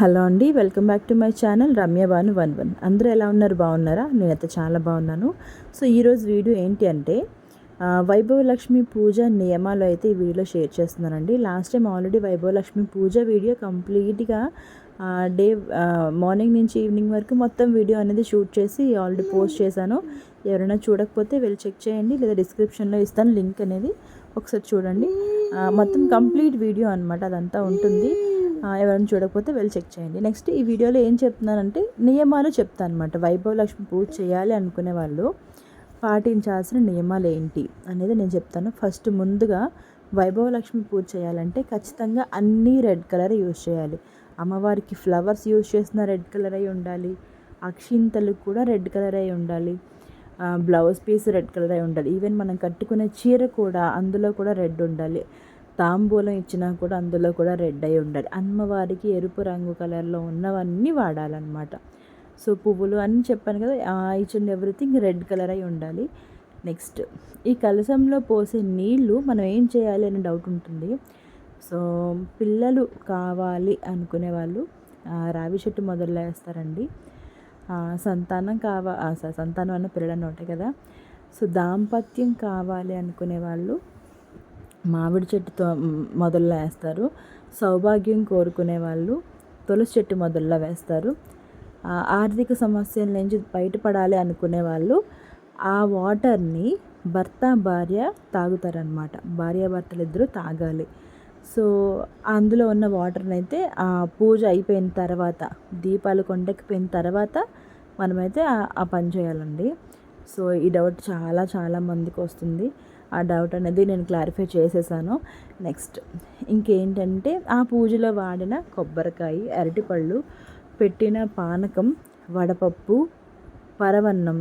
Hello అండి, welcome back to my channel Ramyabanu 11. అందరూ ఎలా ఉన్నారు? బాగున్నారా? నేనైతే చాలా బాగున్నాను. సో ఈరోజు వీడియో ఏంటి అంటే వైభవ లక్ష్మి పూజ నియమాలు అయితే ఈ వీడియోలో షేర్ చేస్తున్నానండి. లాస్ట్ టైం ఆల్రెడీ వైభవ లక్ష్మి పూజ వీడియో కంప్లీట్గా డే మార్నింగ్ నుంచి ఈవినింగ్ వరకు మొత్తం వీడియో అనేది షూట్ చేసి ఆల్రెడీ పోస్ట్ చేశాను. ఎవరైనా చూడకపోతే వెళ్ళి చెక్ చేయండి, లేదా డిస్క్రిప్షన్లో ఇస్తాను లింక్ అనేది, ఒకసారి చూడండి. మొత్తం కంప్లీట్ వీడియో అనమాట, అదంతా ఉంటుంది. ఎవరైనా చూడకపోతే వెళ్ళి చెక్ చేయండి. నెక్స్ట్ ఈ వీడియోలో ఏం చెప్తున్నానంటే నియమాలు చెప్తాను అనమాట. వైభవ లక్ష్మి పూజ చేయాలి అనుకునే వాళ్ళు పాటించాల్సిన నియమాలు ఏంటి అనేది నేను చెప్తాను. ఫస్ట్ ముందుగా వైభవ లక్ష్మి పూజ చేయాలంటే ఖచ్చితంగా అన్నీ రెడ్ కలర్ యూజ్ చేయాలి. అమ్మవారికి ఫ్లవర్స్ యూజ్ చేసిన రెడ్ కలర్ అయి ఉండాలి. అక్షింతలు కూడా రెడ్ కలర్ అయి ఉండాలి. బ్లౌజ్ పీస్ రెడ్ కలర్ అయి ఉండాలి. ఈవెన్ మనం కట్టుకునే చీర కూడా అందులో కూడా రెడ్ ఉండాలి. తాంబూలం ఇచ్చినా కూడా అందులో కూడా రెడ్ అయి ఉండాలి. అమ్మవారికి ఎరుపు రంగు కలర్లో ఉన్నవన్నీ వాడాలన్నమాట. సో పువ్వులు అన్నీ చెప్పాను కదా, each and everything red colour అయి ఉండాలి. నెక్స్ట్ ఈ కలశంలో పోసే నీళ్ళు మనం ఏం చేయాలి అనే డౌట్ ఉంటుంది. సో పిల్లలు కావాలి అనుకునే వాళ్ళు రావి చెట్టు మొదలు వేస్తారండి. సంతానం అన్న పిల్లలు ఉంటాయి కదా. సో దాంపత్యం కావాలి అనుకునే వాళ్ళు మామిడి చెట్టుతో మొదల్లో వేస్తారు. సౌభాగ్యం కోరుకునే వాళ్ళు తులసి చెట్టు మొదల్లో వేస్తారు. ఆర్థిక సమస్యల నుంచి బయటపడాలి అనుకునే వాళ్ళు ఆ వాటర్ని భర్త భార్య తాగుతారనమాట. భార్యాభర్తలు ఇద్దరు తాగాలి. సో అందులో ఉన్న వాటర్ని అయితే ఆ పూజ అయిపోయిన తర్వాత, దీపాలు కొండెక్కిపోయిన తర్వాత మనమైతే ఆ పని చేయాలండి. సో ఈ డౌట్ చాలా చాలా మందికి వస్తుంది. ఆ డౌట్ అనేది నేను క్లారిఫై చేసేసాను. నెక్స్ట్ ఇంకేంటంటే ఆ పూజలో వాడిన కొబ్బరికాయ, అరటిపళ్ళు, పెట్టిన పానకం, వడపప్పు, పరవన్నం,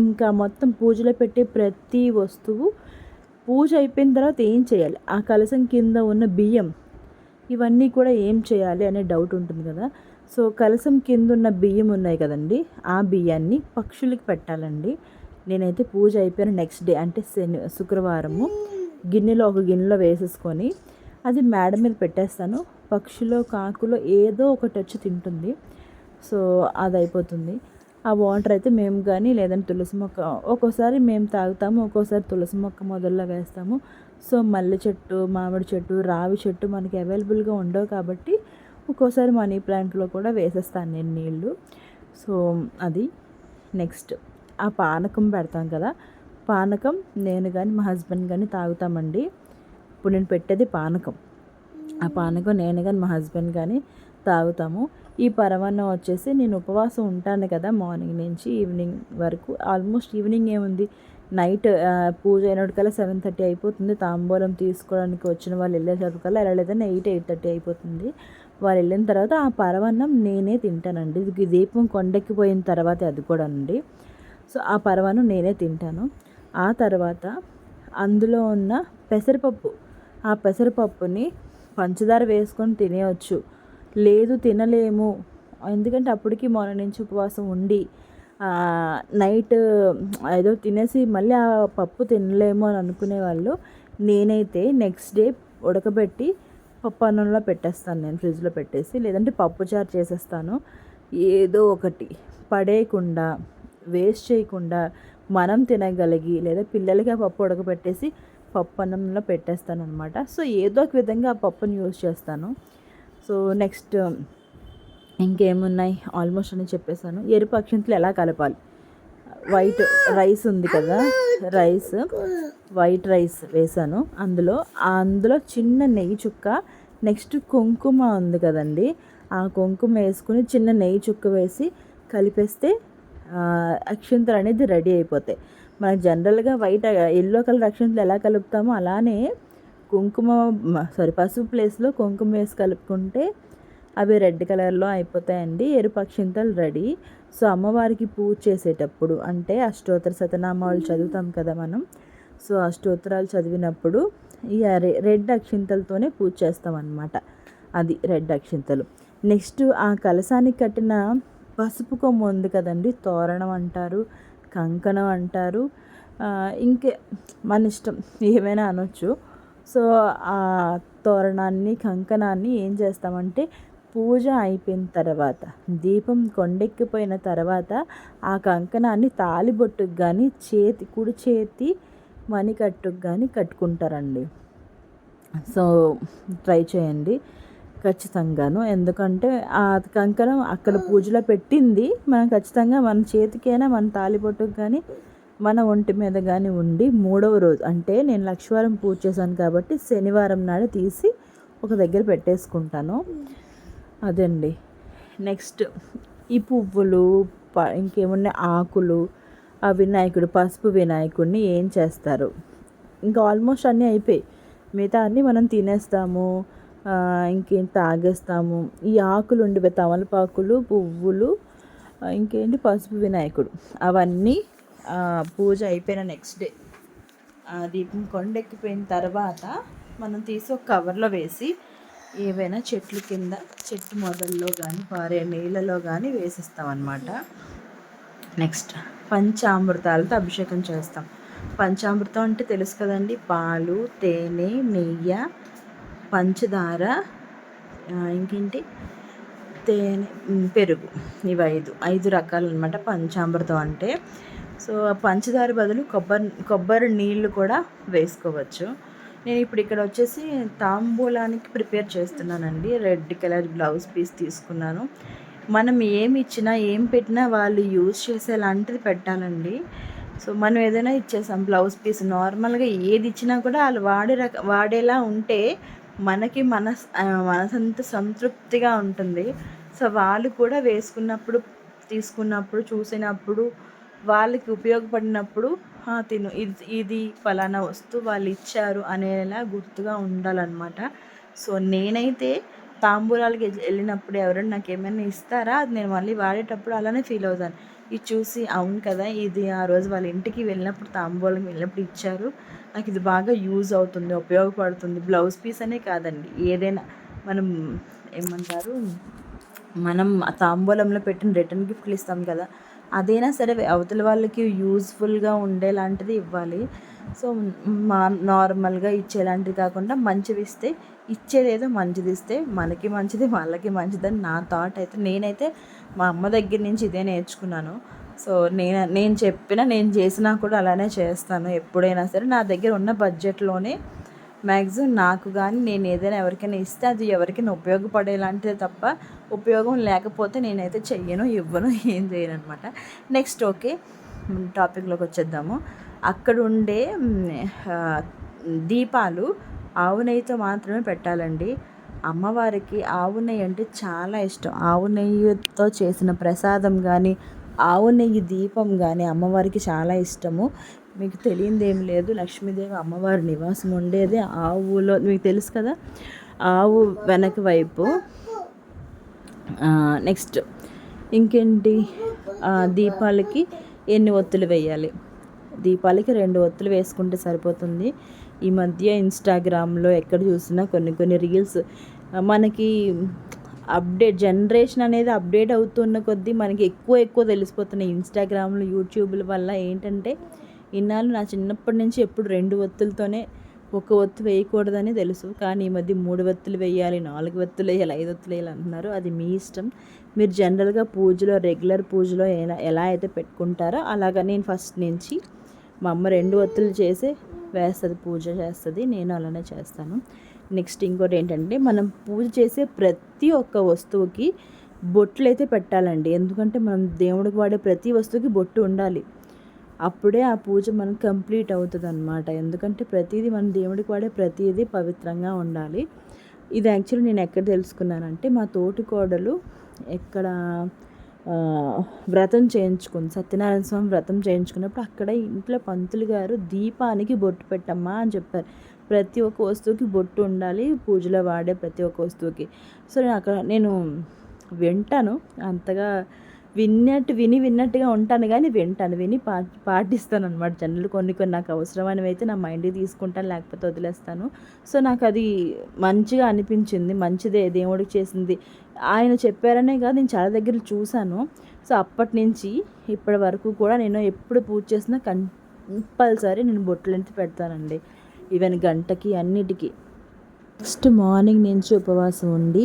ఇంకా మొత్తం పూజలో పెట్టే ప్రతి వస్తువు పూజ అయిపోయిన తర్వాత ఏం చేయాలి, ఆ కలశం కింద ఉన్న బియ్యం, ఇవన్నీ కూడా ఏం చేయాలి అనే డౌట్ ఉంటుంది కదా. సో కలశం కింద ఉన్న బియ్యం ఉన్నాయి కదండి, ఆ బియ్యాన్ని పక్షులకి పెట్టాలండి. నేనైతే పూజ అయిపోయిన నెక్స్ట్ డే అంటే శుక్రవారము ఒక గిన్నెలో వేసేసుకొని అది మేడ మీద పెట్టేస్తాను. పక్షులో కాకులో ఏదో ఒకటి వచ్చి తింటుంది. సో అది అయిపోతుంది. ఆ వాటర్ అయితే మేము కానీ లేదంటే తులసి మొక్క ఒక్కోసారి మేము తాగుతాము, ఒక్కోసారి తులసి మొక్క మొదల్లో వేస్తాము. సో మల్లె చెట్టు, మామిడి చెట్టు, రావి చెట్టు మనకి అవైలబుల్గా ఉండవు కాబట్టి ఒక్కోసారి మనీ ప్లాంట్లో కూడా వేసేస్తాను నేను నీళ్ళు. సో అది. నెక్స్ట్ ఆ పానకం పెడతాం కదా, పానకం నేను కానీ మా హస్బెండ్ కానీ తాగుతామండి. ఇప్పుడు నేను పెట్టేది పానకం. ఆ పానకం నేను కానీ మా హస్బెండ్ కానీ తాగుతాము. ఈ పరమాన్నం వచ్చేసి నేను ఉపవాసం ఉంటాను కదా, మార్నింగ్ నుంచి ఈవినింగ్ వరకు. ఆల్మోస్ట్ ఈవినింగ్ ఏముంది, నైట్ పూజ అయినటికల్లా 7:30 అయిపోతుంది. తాంబూలం తీసుకోవడానికి వచ్చిన వాళ్ళు వెళ్ళేసరికల్లా వెళ్ళలేదని 8:30 అయిపోతుంది. వాళ్ళు వెళ్ళిన తర్వాత ఆ పరమాన్నం నేనే తింటానండి. ఇది దీపం కొండెక్కిపోయిన తర్వాత అది కూడా అండి. సో ఆ పరమాన్నం నేనే తింటాను. ఆ తర్వాత అందులో ఉన్న పెసరపప్పు, ఆ పెసరపప్పుని పంచదార వేసుకొని తినేయచ్చు. లేదు తినలేము, ఎందుకంటే అప్పటికి మార్నింగ్ నుంచి ఉపవాసం ఉండి నైట్ ఏదో తినేసి మళ్ళీ ఆ పప్పు తినలేము అని అనుకునే వాళ్ళు నేనైతే నెక్స్ట్ డే ఉడకబెట్టి పప్పు అన్నంలో పెట్టేస్తాను నేను, ఫ్రిడ్జ్లో పెట్టేసి. లేదంటే పప్పుచారు చేసేస్తాను. ఏదో ఒకటి పడేయకుండా, వేస్ట్ చేయకుండా మనం తినగలిగి, లేదా పిల్లలకి ఆ పప్పు ఉడకబెట్టేసి పప్పు అన్నంలో పెట్టేస్తాను అనమాట. సో ఏదో ఒక విధంగా ఆ పప్పుని యూజ్ చేస్తాను. సో నెక్స్ట్ ఇంకేమున్నాయి, ఆల్మోస్ట్ అని చెప్పేశాను. ఎరుపు అక్షింతలు ఎలా కలపాలి, వైట్ రైస్ ఉంది కదా, వైట్ రైస్ వేసాను. అందులో చిన్న నెయ్యి చుక్క, నెక్స్ట్ కుంకుమ ఉంది కదండి, ఆ కుంకుమ వేసుకుని చిన్న నెయ్యి చుక్క వేసి కలిపేస్తే అక్షింతలు అనేది రెడీ అయిపోతాయి. మనకు జనరల్గా ఎల్లో కలర్ అక్షింతలు ఎలా కలుపుతామో అలానే పసుపు ప్లేస్లో కుంకుమ వేసి కలుపుకుంటే అవి రెడ్ కలర్లో అయిపోతాయండి. ఎరుపు అక్షింతలు రెడీ. సో అమ్మవారికి పూజ చేసేటప్పుడు అంటే అష్టోత్తర శతనామాలు చదువుతాం కదా మనం. సో అష్టోత్తరాలు చదివినప్పుడు ఈ రెడ్ అక్షింతలతోనే పూజ చేస్తాం అన్నమాట. అది రెడ్ అక్షింతలు. నెక్స్ట్ ఆ కలశానికి కట్టిన పసుపు కొమ్ము ఉంది కదండి, తోరణం అంటారు, కంకణం అంటారు, ఇంకే మన ఇష్టం ఏమైనా అనొచ్చు. సో తోరణాన్ని కంకణాన్ని ఏం చేస్తామంటే పూజ అయిపోయిన తర్వాత దీపం కొండెక్కిపోయిన తర్వాత ఆ కంకణాన్ని తాళిబొట్టుకు కానీ కుడి చేతి మణికట్టుకు కానీ కట్టుకుంటారండి. సో ట్రై చేయండి ఖచ్చితంగాను. ఎందుకంటే ఆ కంకణం అక్కడ పూజలో పెట్టింది మనం ఖచ్చితంగా మన చేతికైనా మన తాళిబొట్టుకు కానీ మన ఒంటి మీద కానీ ఉండి 3వ రోజు అంటే నేను లక్షవారం పూజ చేశాను కాబట్టి శనివారం నాడు తీసి ఒక దగ్గర పెట్టేసుకుంటాను. అదండి. నెక్స్ట్ ఈ పువ్వులు ఇంకేమున్నాయి ఆకులు ఆ వినాయకుడు పసుపు వినాయకుడిని ఏం చేస్తారు, ఇంకా ఆల్మోస్ట్ అన్నీ అయిపోయి మిగతా అన్నీ మనం తినేస్తాము, ఇంకేం తాగేస్తాము. ఈ ఆకులు ఉండిపోయి తమలపాకులు పువ్వులు ఇంకేంటి పసుపు వినాయకుడు అవన్నీ పూజ అయిపోయిన నెక్స్ట్ డే దీపం కొండెక్కిపోయిన తర్వాత మనం తీసి ఒక కవర్లో వేసి ఏవైనా చెట్ల కింద చెట్టు మొదల్లో కానీ పారే నీళ్ళలో కానీ వేసిస్తామన్నమాట. నెక్స్ట్ పంచామృతాలతో అభిషేకం చేస్తాం. పంచామృతం అంటే తెలుసు కదండి, పాలు తేనె నెయ్యి పంచదార ఇంకేంటి తేనె పెరుగు, ఇవి 5 రకాలు అనమాట పంచామృతం అంటే. సో పంచదార బదులు కొబ్బరి నీళ్ళు కూడా వేసుకోవచ్చు. నేను ఇప్పుడు ఇక్కడ వచ్చేసి తాంబూలానికి ప్రిపేర్ చేస్తున్నానండి. రెడ్ కలర్ బ్లౌజ్ పీస్ తీసుకున్నాను. మనం ఏమి ఇచ్చినా ఏం పెట్టినా వాళ్ళు యూజ్ చేసేలాంటిది పెట్టాలండి. సో మనం ఏదైనా ఇచ్చేసాం బ్లౌజ్ పీస్ నార్మల్గా ఏది ఇచ్చినా కూడా వాళ్ళు వాడేలా ఉంటే మనకి మనసంత సంతృప్తిగా ఉంటుంది. సో వాళ్ళు కూడా వేసుకున్నప్పుడు తీసుకున్నప్పుడు చూసినప్పుడు వాళ్ళకి ఉపయోగపడినప్పుడు తిను ఇది ఫలానా వస్తువు వాళ్ళు ఇచ్చారు అనేలా గుర్తుగా ఉండాలన్నమాట. సో నేనైతే తాంబూలాలకి వెళ్ళినప్పుడు ఎవరైనా నాకు ఏమైనా ఇస్తారా అది నేను మళ్ళీ వాడేటప్పుడు అలానే ఫీల్ అవుతాను. ఇది చూసి అవును కదా ఇది ఆ రోజు వాళ్ళ ఇంటికి వెళ్ళినప్పుడు తాంబూలంకి వెళ్ళినప్పుడు ఇచ్చారు, నాకు ఇది బాగా యూజ్ అవుతుంది ఉపయోగపడుతుంది. బ్లౌజ్ పీస్ అనే కాదండి, ఏదైనా మనం ఏమంటారు మనం తాంబూలంలో పెట్టిన రిటర్న్ గిఫ్ట్లు ఇస్తాం కదా, అదైనా సరే అవతల వాళ్ళకి యూజ్ఫుల్గా ఉండేలాంటిది ఇవ్వాలి. సో నార్మల్గా ఇచ్చేలాంటిది కాకుండా మంచివి ఇస్తే ఇచ్చేదేదో మంచిది ఇస్తే మనకి మంచిది వాళ్ళకి మంచిదని నా థాట్. అయితే నేనైతే మా అమ్మ దగ్గర నుంచి ఇదే నేర్చుకున్నాను. సో నేను చేసినా కూడా అలానే చేస్తాను. ఎప్పుడైనా సరే నా దగ్గర ఉన్న బడ్జెట్లోనే మ్యాక్సిమం నాకు కానీ నేను ఏదైనా ఎవరికైనా ఇస్తే అది ఎవరికైనా ఉపయోగపడేలాంటిదే తప్ప ఉపయోగం లేకపోతే నేనైతే చెయ్యను ఇవ్వను ఏం చేయను అనమాట. నెక్స్ట్ ఓకే టాపిక్లోకి వచ్చేద్దాము. అక్కడ ఉండే దీపాలు ఆవు నెయ్యితో మాత్రమే పెట్టాలండి. అమ్మవారికి ఆవు నెయ్యి అంటే చాలా ఇష్టం. ఆవు నెయ్యితో చేసిన ప్రసాదం కానీ ఆవు నెయ్యి దీపం కానీ అమ్మవారికి చాలా ఇష్టము. మీకు తెలియనిది ఏం లేదు, లక్ష్మీదేవి అమ్మవారి నివాసం ఉండేది ఆవులో, మీకు తెలుసు కదా ఆవు వెనక వైపు. నెక్స్ట్ ఇంకేంటి దీపాలకి ఎన్ని ఒత్తులు వేయాలి, దీపాలకి 2 ఒత్తులు వేసుకుంటే సరిపోతుంది. ఈ మధ్య ఇన్స్టాగ్రామ్లో ఎక్కడ చూసినా కొన్ని రీల్స్ మనకి జనరేషన్ అనేది అప్డేట్ అవుతున్న కొద్దీ మనకి ఎక్కువ తెలిసిపోతున్నాయి ఇన్స్టాగ్రామ్లో యూట్యూబ్ల వల్ల. ఏంటంటే ఇన్నాళ్ళు నా చిన్నప్పటి నుంచి ఎప్పుడు 2 ఒత్తులతోనే, 1 ఒత్తు వేయకూడదని తెలుసు, కానీ ఈ మధ్య 3 ఒత్తులు వేయాలి 4 ఒత్తులు వేయాలి 5 ఒత్తులు వేయాలి అంటున్నారు. అది మీ ఇష్టం. మీరు జనరల్గా పూజలో రెగ్యులర్ పూజలో ఎలా అయితే పెట్టుకుంటారో అలాగా నేను ఫస్ట్ నుంచి మా అమ్మ 2 ఒత్తులు చేసి వేస్తుంది, పూజ చేస్తుంది, నేను అలానే చేస్తాను. నెక్స్ట్ ఇంకోటి ఏంటంటే మనం పూజ చేసే ప్రతి ఒక్క వస్తువుకి బొట్లు అయితే పెట్టాలండి. ఎందుకంటే మనం దేవుడికి వాడే ప్రతి వస్తువుకి బొట్టు ఉండాలి, అప్పుడే ఆ పూజ మనకు కంప్లీట్ అవుతుంది అన్నమాట. ఎందుకంటే ప్రతిదీ మన దేవుడికి వాడే ప్రతిదీ పవిత్రంగా ఉండాలి. ఇది యాక్చువల్లీ నేను ఎక్కడ తెలుసుకున్నానంటే మా తోటి కోడలు ఎక్కడ వ్రతం చేయించుకుంది, సత్యనారాయణ స్వామి వ్రతం చేయించుకున్నప్పుడు అక్కడ ఇంట్లో పంతులు గారు దీపానికి బొట్టు పెట్టమ్మా అని చెప్పారు. ప్రతి ఒక్క వస్తువుకి బొట్టు ఉండాలి పూజలో వాడే ప్రతి ఒక్క వస్తువుకి. సో నేను వింటాను, అంతగా విన్నట్టుగా ఉంటాను కానీ విని పాటిస్తాను అనమాట. జనరల్ కొన్ని నాకు అవసరమైనవి అయితే నా మైండ్కి తీసుకుంటాను, లేకపోతే వదిలేస్తాను. సో నాకు అది మంచిగా అనిపించింది, మంచిదే దేవుడికి చేసింది ఆయన చెప్పారనే కాదు, నేను చాలా దగ్గర చూశాను. సో అప్పటి నుంచి ఇప్పటి వరకు కూడా నేను ఎప్పుడు పూజ చేసినా కంపల్సరీ నేను బొట్లు పెడతానండి. ఈవెన్ గంటకి అన్నిటికీ. నెక్స్ట్ మార్నింగ్ నుంచి ఉపవాసం ఉండి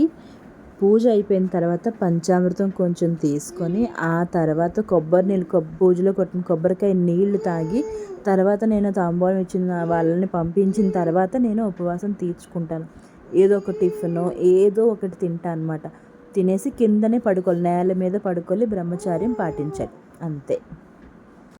పూజ అయిపోయిన తర్వాత పంచామృతం కొంచెం తీసుకొని ఆ తర్వాత కొబ్బరి నీళ్ళు పూజలో కొట్టిన కొబ్బరికాయ నీళ్లు తాగి తర్వాత నేను తాంబూలం ఇచ్చిన వాళ్ళని పంపించిన తర్వాత నేను ఉపవాసం తీర్చుకుంటాను. ఏదో ఒక టిఫినో ఏదో ఒకటి తింటా అనమాట. తినేసి కిందనే పడుకోవాలి, నేల మీద పడుకొని బ్రహ్మచార్యం పాటించాలి అంతే.